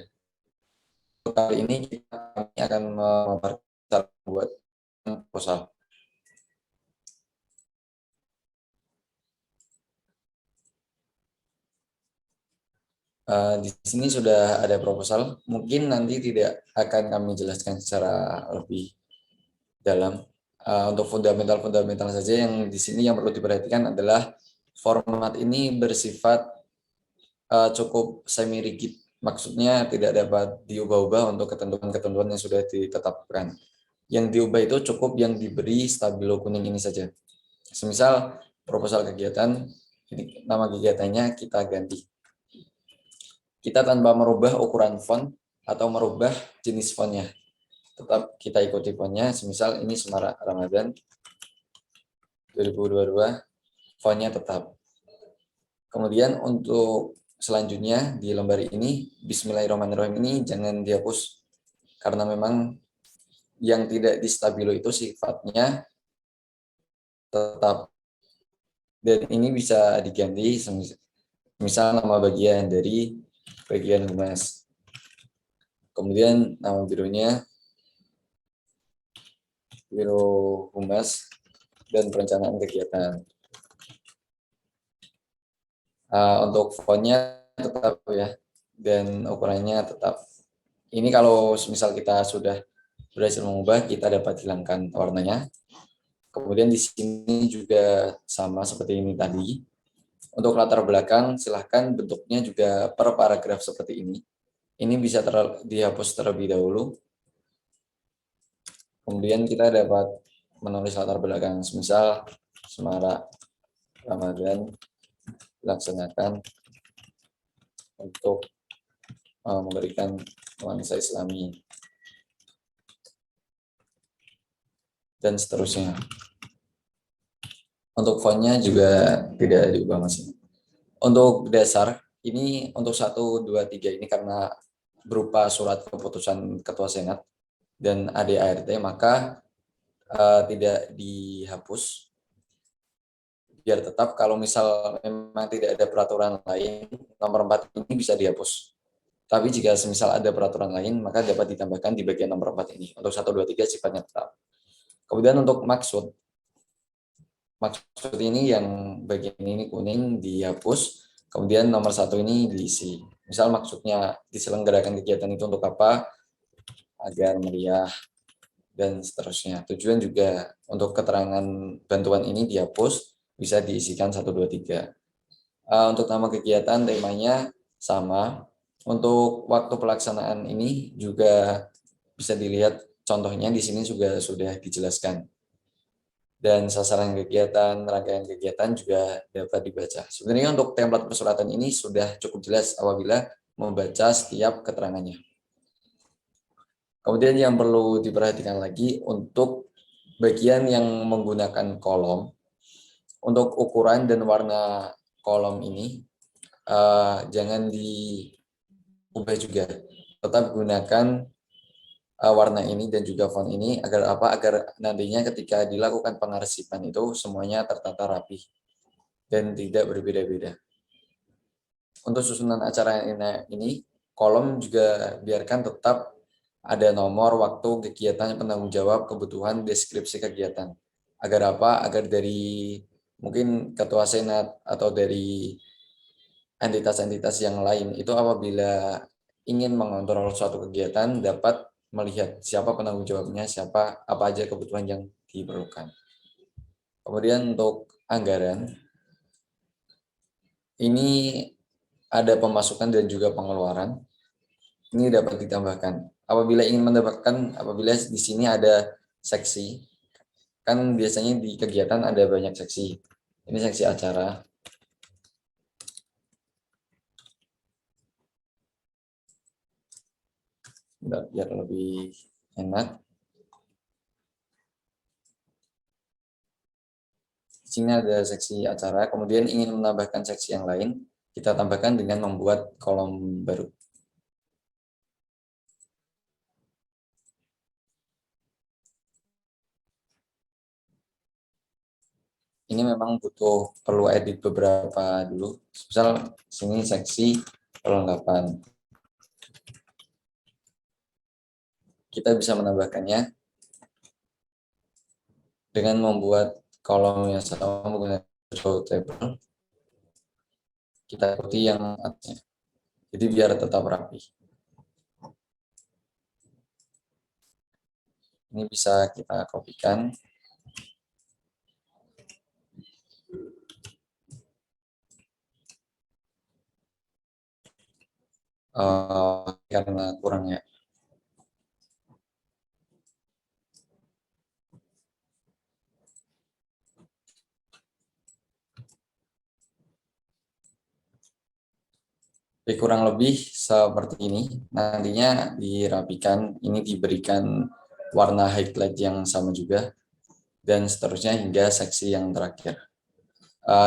Kali ini kami akan memaparkan cara membuat proposal. Di sini sudah ada proposal. Mungkin nanti tidak akan kami jelaskan secara lebih dalam. Untuk fundamental saja yang di sini yang perlu diperhatikan adalah format ini bersifat cukup semi rigid. Maksudnya tidak dapat diubah-ubah untuk ketentuan-ketentuan yang sudah ditetapkan. Yang diubah itu cukup yang diberi stabilo kuning ini saja. Semisal proposal kegiatan, ini nama kegiatannya kita ganti. Kita tanpa merubah ukuran font atau merubah jenis fontnya. Tetap kita ikuti fontnya, semisal ini Semarak Ramadan 2022, fontnya tetap. Kemudian untuk selanjutnya di lembar ini, Bismillahirrahmanirrahim ini jangan dihapus. Karena memang yang tidak distabilo itu sifatnya tetap. Dan ini bisa diganti, misal nama bagian dari bagian humas. Kemudian nama bironya Biro Humas dan Perencanaan Kegiatan. Untuk fontnya tetap ya, dan ukurannya tetap. Ini kalau misal kita sudah berhasil mengubah, kita dapat hilangkan warnanya. Kemudian di sini juga sama seperti ini tadi. Untuk latar belakang, silahkan bentuknya juga per paragraf seperti ini. Ini bisa dihapus terlebih dahulu. Kemudian kita dapat menulis latar belakang, misal Semarak Ramadan dilaksanakan untuk memberikan nuansa Islami dan seterusnya. Untuk fontnya juga tidak diubah masih. Untuk dasar ini untuk 1, 2, 3 ini karena berupa surat keputusan Ketua Senat dan ADART, maka tidak dihapus. Biar tetap, kalau misal memang tidak ada peraturan lain, nomor 4 ini bisa dihapus. Tapi jika semisal ada peraturan lain, maka dapat ditambahkan di bagian nomor 4 ini. Untuk 1, 2, 3 sifatnya tetap. Kemudian untuk maksud ini yang bagian ini kuning dihapus, kemudian nomor 1 ini diisi. Misal maksudnya diselenggarakan kegiatan itu untuk apa? Agar meriah dan seterusnya. Tujuan juga untuk keterangan bantuan ini dihapus, bisa diisikan 1, 2, 3. Untuk nama kegiatan temanya sama. Untuk waktu pelaksanaan ini juga bisa dilihat contohnya di sini juga sudah dijelaskan. Dan sasaran kegiatan, rangkaian kegiatan juga dapat dibaca. Sebenarnya untuk template persuratan ini sudah cukup jelas apabila membaca setiap keterangannya. Kemudian yang perlu diperhatikan lagi untuk bagian yang menggunakan kolom, untuk ukuran dan warna kolom ini jangan diubah juga. Tetap gunakan warna ini dan juga font ini agar apa? Agar nantinya ketika dilakukan pengarsipan itu semuanya tertata rapi dan tidak berbeda-beda. Untuk susunan acara ini, kolom juga biarkan tetap ada nomor, waktu, kegiatan, penanggung jawab, kebutuhan, deskripsi kegiatan. Agar apa? Agar dari mungkin ketua senat atau dari entitas-entitas yang lain itu apabila ingin mengontrol suatu kegiatan dapat melihat siapa penanggung jawabnya, siapa apa aja kebutuhan yang diperlukan. Kemudian untuk anggaran, ini ada pemasukan dan juga pengeluaran. Ini dapat ditambahkan. Apabila ingin mendapatkan, apabila di sini ada seksi, kan biasanya di kegiatan ada banyak seksi. Ini seksi acara. Biar lebih enak. Di sini ada seksi acara, kemudian ingin menambahkan seksi yang lain, kita tambahkan dengan membuat kolom baru. Ini memang perlu edit beberapa dulu. Misal sini seksi perlengkapan. Kita bisa menambahkannya dengan membuat kolom yang sama menggunakan show table. Kita ikuti yang atasnya. Jadi biar tetap rapi. Ini bisa kita kopikan. Karena kurang ya. Kurang lebih seperti ini. Nantinya dirapikan, ini diberikan warna highlight yang sama juga, dan seterusnya hingga seksi yang terakhir.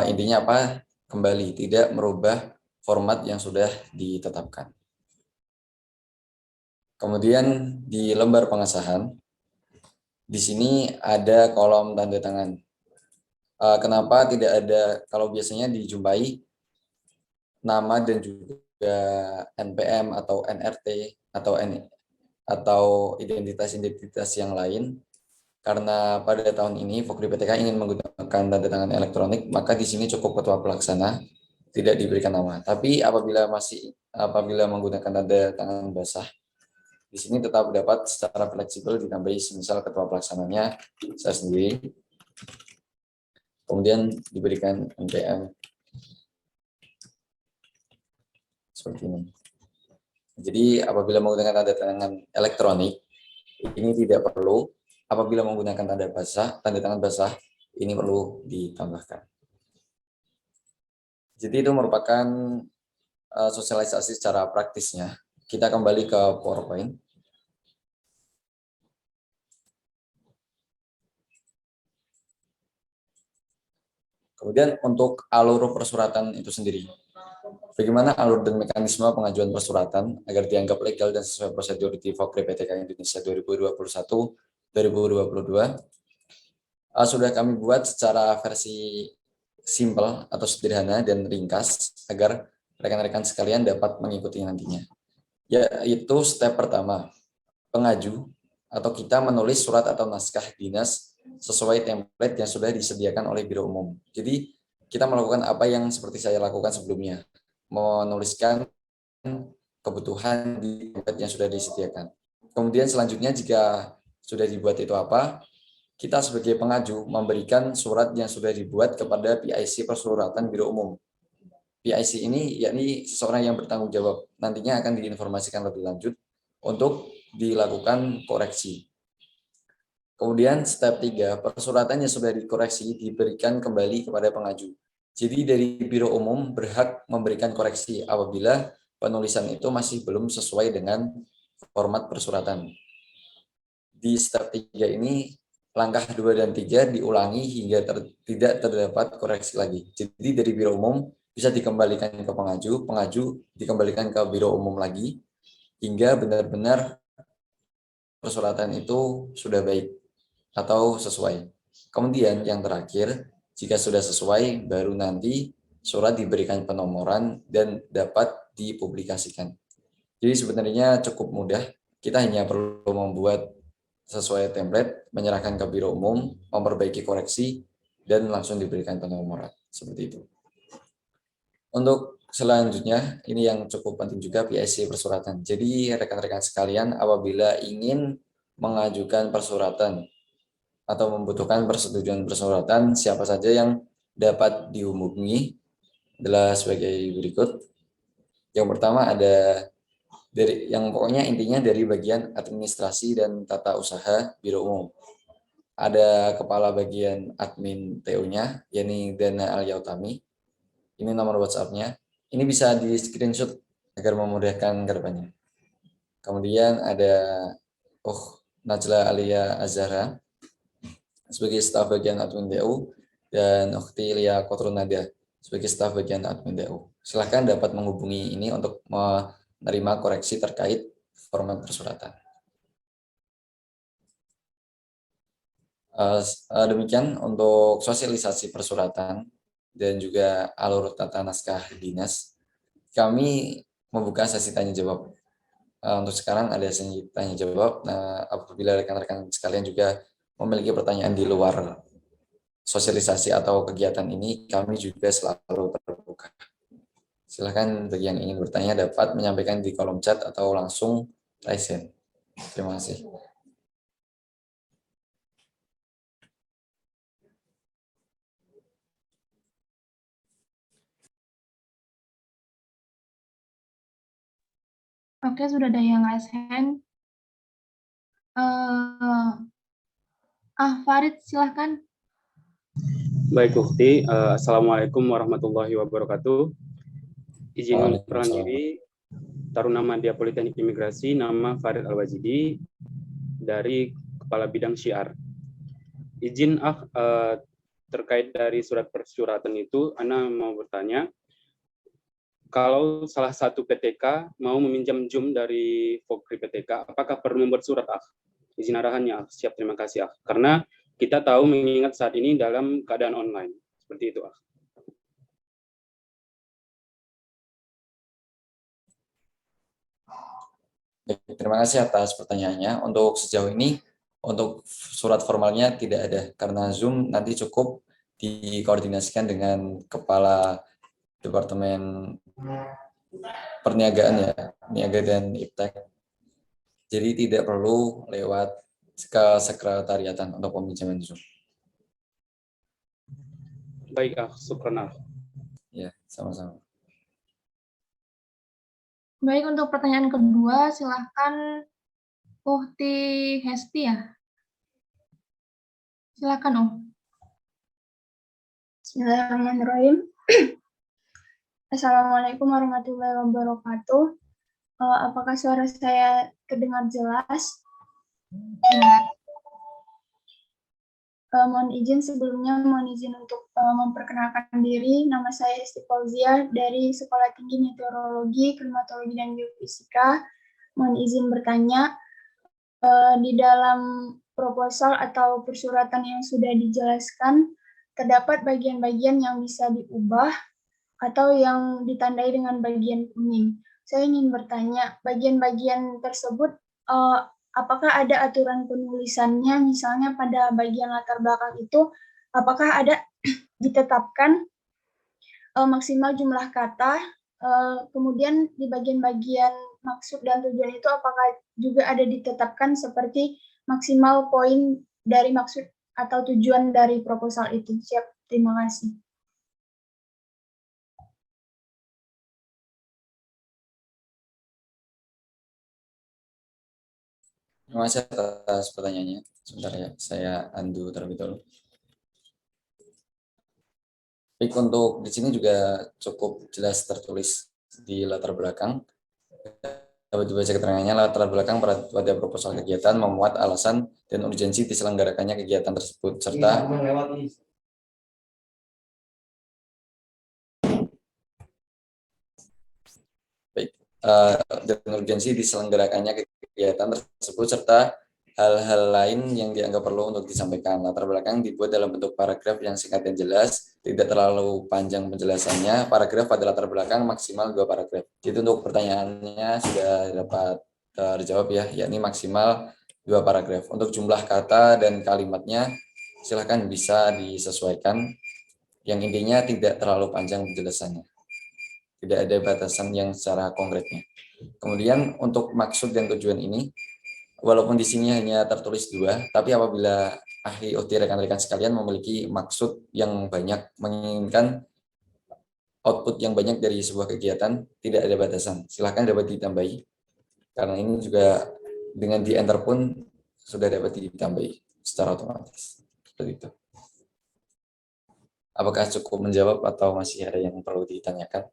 Intinya apa? Kembali, tidak merubah format yang sudah ditetapkan. Kemudian di lembar pengesahan, di sini ada kolom tanda tangan. Kenapa tidak ada, kalau biasanya dijumpai nama dan juga NPM atau NRT atau identitas-identitas yang lain, karena pada tahun ini Fokri PTK ingin menggunakan tanda tangan elektronik, maka di sini cukup ketua pelaksana, tidak diberikan nama. Tapi apabila menggunakan tanda tangan basah, di sini tetap dapat secara fleksibel ditambahi, misal ketua pelaksananya saya sendiri, kemudian diberikan NPM seperti ini. Jadi apabila menggunakan tanda tangan elektronik, ini tidak perlu. Apabila menggunakan tanda tangan basah, ini perlu ditambahkan. Jadi itu merupakan sosialisasi secara praktisnya. Kita kembali ke PowerPoint. Kemudian untuk alur persuratan itu sendiri. Bagaimana alur dan mekanisme pengajuan persuratan agar dianggap legal dan sesuai prosedur di Fokri PTK Indonesia 2021-2022 sudah kami buat secara versi simple atau sederhana dan ringkas agar rekan-rekan sekalian dapat mengikuti nantinya. Yaitu step pertama, pengaju atau kita menulis surat atau naskah dinas sesuai template yang sudah disediakan oleh Biro Umum. Jadi kita melakukan apa yang seperti saya lakukan sebelumnya, menuliskan kebutuhan di template yang sudah disediakan. Kemudian selanjutnya jika sudah dibuat itu apa, kita sebagai pengaju memberikan surat yang sudah dibuat kepada PIC Persuratan Biro Umum. PIC ini yakni seseorang yang bertanggung jawab, nantinya akan diinformasikan lebih lanjut untuk dilakukan koreksi. Kemudian step 3, persuratan yang sudah dikoreksi diberikan kembali kepada pengaju. Jadi dari Biro Umum berhak memberikan koreksi apabila penulisan itu masih belum sesuai dengan format persuratan. Di step 3 ini langkah 2 dan 3 diulangi hingga tidak terdapat koreksi lagi. Jadi dari Biro Umum bisa dikembalikan ke pengaju, pengaju dikembalikan ke Biro Umum lagi, hingga benar-benar persuratan itu sudah baik atau sesuai. Kemudian yang terakhir, jika sudah sesuai, baru nanti surat diberikan penomoran dan dapat dipublikasikan. Jadi sebenarnya cukup mudah, kita hanya perlu membuat sesuai template, menyerahkan ke Biro Umum, memperbaiki koreksi, dan langsung diberikan penomoran. Seperti itu. Untuk selanjutnya, ini yang cukup penting juga, PIC persuratan. Jadi rekan-rekan sekalian, apabila ingin mengajukan persuratan atau membutuhkan persetujuan persuratan, siapa saja yang dapat dihubungi adalah sebagai berikut. Yang pertama ada yang pokoknya intinya dari bagian administrasi dan tata usaha Biro Umum. Ada kepala bagian admin TU-nya, yakni Dana Al-Yautami. Ini nomor WhatsApp-nya. Ini bisa di screenshot agar memudahkan kedepannya. Kemudian ada Najla Alia Azhara sebagai staf bagian admin DU, dan Ukhti Lia Kotrunada sebagai staf bagian admin DU. Silahkan dapat menghubungi ini untuk menerima koreksi terkait format persuratan. Demikian untuk sosialisasi persuratan dan juga alur tata naskah dinas. Kami membuka sesi tanya jawab. Untuk sekarang ada sesi tanya jawab. Nah, apabila rekan-rekan sekalian juga memiliki pertanyaan di luar sosialisasi atau kegiatan ini, kami juga selalu terbuka. Silakan bagi yang ingin bertanya dapat menyampaikan di kolom chat atau langsung raise hand. Terima kasih. Oke, sudah ada yang raise hand. Farid, silahkan. Baik, Ukhti. Assalamualaikum warahmatullahi wabarakatuh. Izin memperkenalkan diri, Taruna Madya Politeknik Imigrasi, nama Farid Al-Wajidi, dari Kepala Bidang Syiar. Izin terkait dari surat persuratan itu, Ana mau bertanya, kalau salah satu PTK mau meminjam Zoom dari Fokri PTK, apakah perlu membuat surat, Izin arahannya, siap, terima kasih, Karena kita tahu mengingat saat ini dalam keadaan online. Seperti itu, Terima kasih atas pertanyaannya. Untuk sejauh ini, untuk surat formalnya tidak ada, karena Zoom nanti cukup dikoordinasikan dengan Kepala Departemen Perniagaan ya, Niaga dan Iptek. Jadi tidak perlu lewat ke sekretariatan untuk peminjaman Zoom. Baik, syukran. Ya, sama-sama. Baik, untuk pertanyaan kedua, silahkan Ukhti Hesti ya. Silakan, Bismillahirrahmanirrahim. Assalamualaikum warahmatullahi wabarakatuh. Apakah suara saya terdengar jelas? Ya. Mohon izin sebelumnya, mohon izin untuk memperkenalkan diri. Nama saya Hesti Fauzia dari Sekolah Tinggi Meteorologi, Klimatologi, dan Geofisika. Mohon izin bertanya, di dalam proposal atau persuratan yang sudah dijelaskan, terdapat bagian-bagian yang bisa diubah atau yang ditandai dengan bagian kuning. Saya ingin bertanya, bagian-bagian tersebut apakah ada aturan penulisannya, misalnya pada bagian latar belakang itu, apakah ada ditetapkan maksimal jumlah kata, kemudian di bagian-bagian maksud dan tujuan itu apakah juga ada ditetapkan seperti maksimal poin dari maksud atau tujuan dari proposal itu. Siap, terima kasih. Terima kasih atas pertanyaannya. Sebentar ya, saya undo terlebih dahulu. Baik, untuk di sini juga cukup jelas tertulis di latar belakang. Dapat dibaca keterangannya, latar belakang pada proposal kegiatan memuat alasan dan urgensi diselenggarakannya kegiatan tersebut, serta dan urgensi diselenggarakannya kegiatan tersebut, serta hal-hal lain yang dianggap perlu untuk disampaikan. Latar belakang dibuat dalam bentuk paragraf yang singkat dan jelas, tidak terlalu panjang penjelasannya. Paragraf pada latar belakang maksimal 2 paragraf. Jadi untuk pertanyaannya sudah dapat terjawab ya, yakni maksimal 2 paragraf. Untuk jumlah kata dan kalimatnya silahkan bisa disesuaikan. Yang intinya tidak terlalu panjang penjelasannya. Tidak ada batasan yang secara konkretnya. Kemudian untuk maksud dan tujuan ini, walaupun di sini hanya tertulis 2, tapi apabila ahli OT rekan-rekan sekalian memiliki maksud yang banyak, menginginkan output yang banyak dari sebuah kegiatan, tidak ada batasan. Silahkan dapat ditambahi. Karena ini juga dengan di enter pun sudah dapat ditambahi secara otomatis. Seperti itu. Apakah cukup menjawab atau masih ada yang perlu ditanyakan?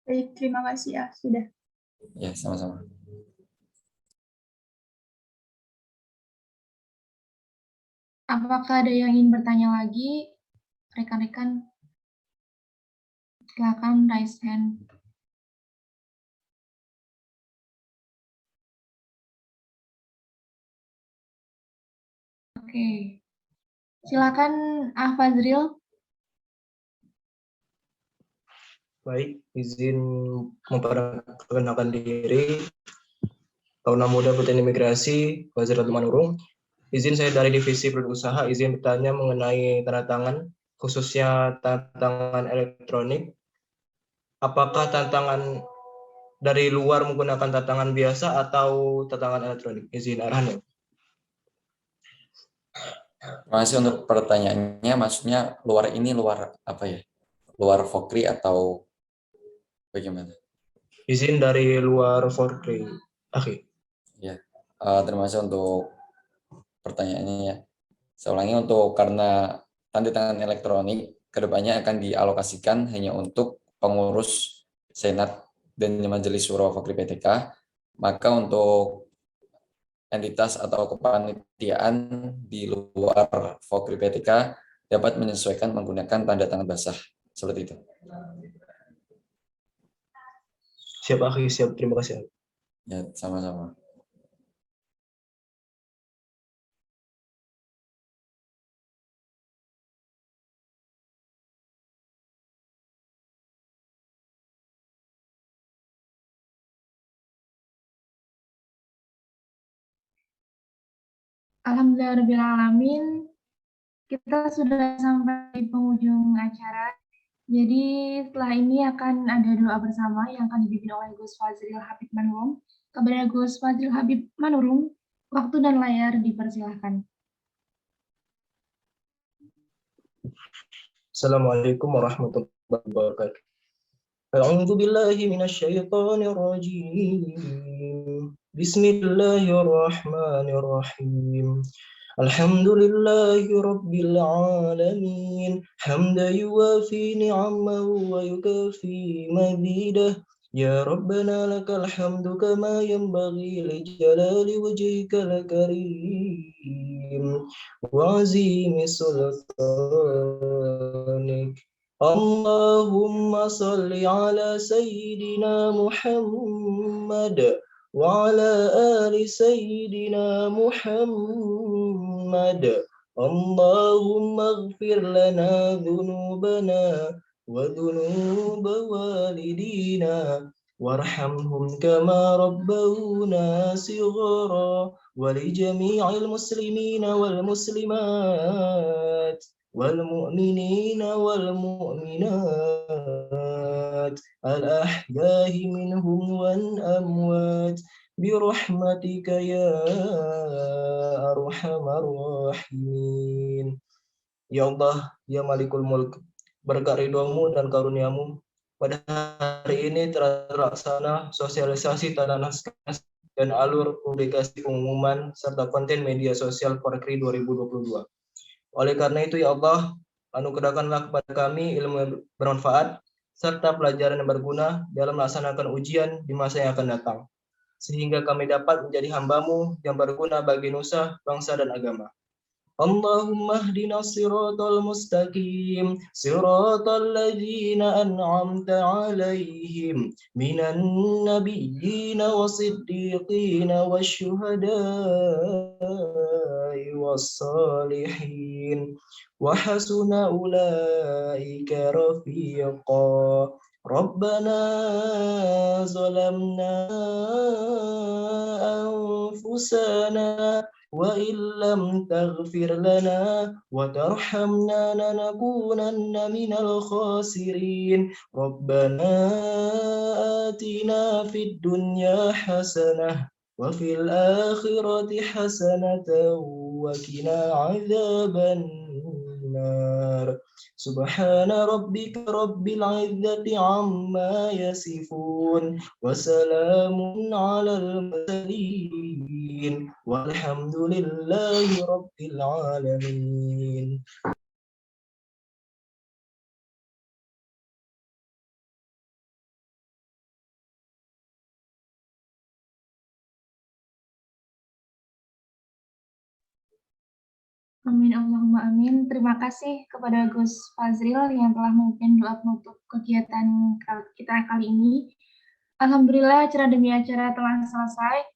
Baik, terima kasih ya, sudah. Ya, sama-sama. Apakah ada yang ingin bertanya lagi? Rekan-rekan, silakan raise hand. Oke, silakan Fazril. Baik, izin memperkenalkan diri. Taruna Muda Pelatihan Imigrasi, Fazril Manurung. Izin saya dari Divisi Produk Usaha, izin bertanya mengenai tanda tangan, khususnya tanda tangan elektronik. Apakah tantangan dari luar menggunakan tanda tangan biasa atau tanda tangan elektronik? Izin arahan ya. Terima kasih untuk pertanyaannya. Maksudnya luar ini luar apa ya? Luar Fokri atau bagaimana? Izin dari luar Fokri. Oke. Ya, terima kasih untuk pertanyaannya ya. Saya ulangi, untuk karena tanda tangan elektronik kedepannya akan dialokasikan hanya untuk pengurus Senat dan Majelis Syuro Fokri PTK, maka untuk entitas atau kepanitiaan di luar Fokri PTK dapat menyesuaikan menggunakan tanda tangan basah seperti itu. Siap, Akhi, siap. Terima kasih. Ya, sama-sama. Alhamdulillahirrahmanirrahim. Kita sudah sampai di penghujung acara. Jadi setelah ini akan ada doa bersama yang akan dipimpin oleh Gus Fazril Habib Manurung. Kepada Gus Fazril Habib Manurung, waktu dan layar dipersilahkan. Assalamualaikum warahmatullahi wabarakatuh. A'udzu billahi minasyaitonir rajim. Bismillahirrahmanirrahim. Alhamdulillahi rabbil alamin. Hamdan yuwafi ni'amahu wa yukafi mazidah. Ya Rabbana lakal hamdu kama yanbaghi li jalali wajhikal karim wa azimi sultanik. Allahumma salli ala sayyidina Muhammad wa ala ali sayyidina Muhammad. Allahumma ighfir lana dhunubana wa dhunuba walidina وارحمهم كما ربونا صغارا ولجميع المسلمين والمسلمات والمؤمنين والمؤمنات الأحياء منهم والأموات برحمتك يا أرحم الراحمين. Ya Allah, ya Malikul Mulk, berkat ridhomu dan karuniamu, pada hari ini terlaksana sosialisasi tanda naskah dan alur publikasi pengumuman serta konten media sosial Porkri 2022. Oleh karena itu, ya Allah, anugerahkanlah kepada kami ilmu yang bermanfaat serta pelajaran yang berguna dalam melaksanakan ujian di masa yang akan datang, sehingga kami dapat menjadi hamba-Mu yang berguna bagi nusa, bangsa, dan agama. Allahumma hdina siratal mustaqim siratal ladzina an'amta alaihim minan nabiyyina wasiddiqina wasyuhada'i wassalihin wa hasuna ulaika rafiqa. Rabbana zalamna anfusana wa illam taghfir lana wa tarhamna lanakunanna minal khasirin. Rabbana atina fid dunya hasanah wa fil akhirati hasanatan wa qina adzaban nar. Subhana rabbika rabbil izzati amma yasifun wa salamun alal mursalin walhamdulillahi rabbil alamin. Amin, Allahumma amin. Terima kasih kepada Gus Fazril yang telah memimpin doa penutup kegiatan kita kali ini. Alhamdulillah acara demi acara telah selesai.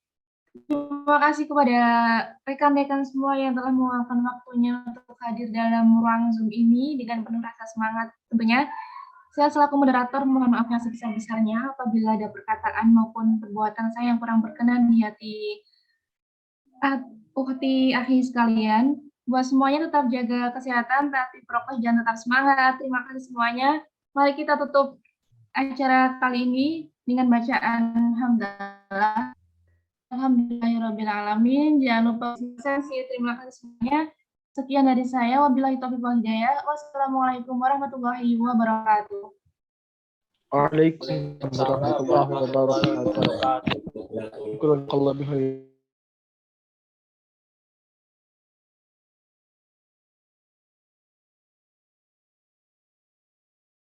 Terima kasih kepada rekan-rekan semua yang telah meluangkan waktunya untuk hadir dalam ruang Zoom ini dengan penuh rasa semangat. Tentunya saya selaku moderator mohon maaf yang sebesar-besarnya apabila ada perkataan maupun perbuatan saya yang kurang berkenan di hati ukhti akhi sekalian. Buat semuanya tetap jaga kesehatan, taati prokes, dan tetap semangat. Terima kasih semuanya. Mari kita tutup acara kali ini dengan bacaan hamdalah. Alhamdulillahirrahmanirrahim. Jangan lupa sesi. Terima kasih semuanya. Sekian dari saya. Wabillahi taufiq wal hidayah. Wassalamualaikum warahmatullahi wabarakatuh. Waalaikumsalam warahmatullahi wabarakatuh.